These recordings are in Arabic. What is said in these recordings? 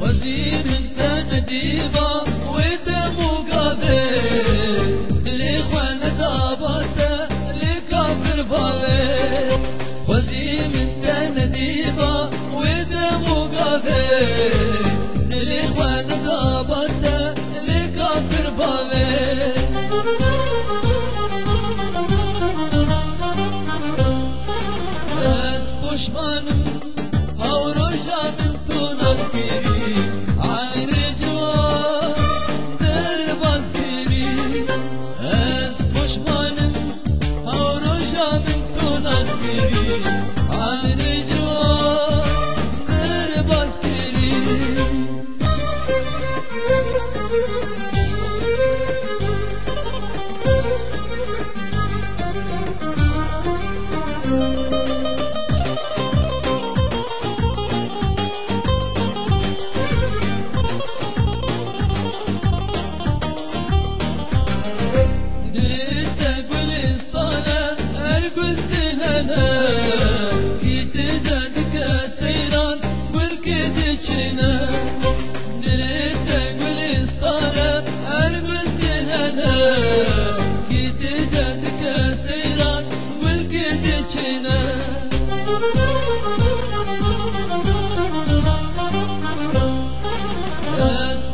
وزير انت نديبا وده مقابل لإخوان دابته لكافر باوي وزير انت نديبا وده مقابل لإخوان دابته لكافر باوي اس پشمانم هاوروژا من تو نسکری عین جوان در بازگری اس پشمانم هاوروژا من تو نسکری عین جوان در بازگری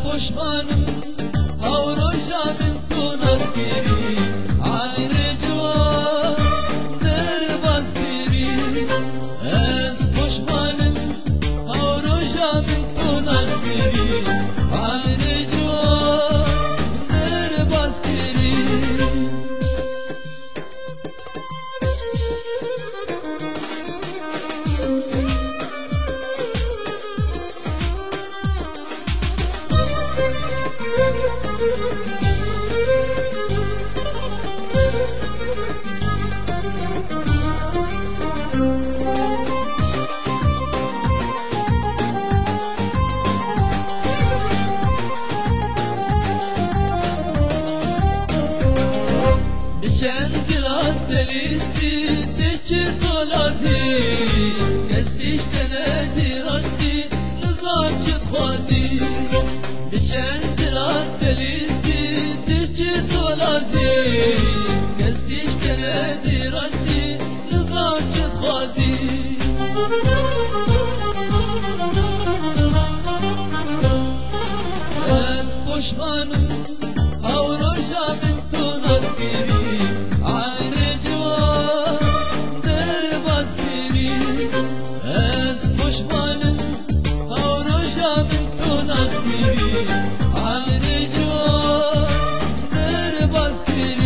پشمانم هاوروژا من تو نسکری عین جوان در بازگری اس پشمانم هاوروژا من تو نسکری عین جوان در بازگری چند دلات دلیستی تیچی طولازی کسیش تنهدی راستی نظام چت خوازی چند دلات دلیستی تیچی طولازی کسیش تنهدی راستی نظام چت خوازی از پشمانم هاوروژا من تو نسکری عین جوان در بازگری از پشمانم هاوروژا من تو نسکری عین جوان در بازگری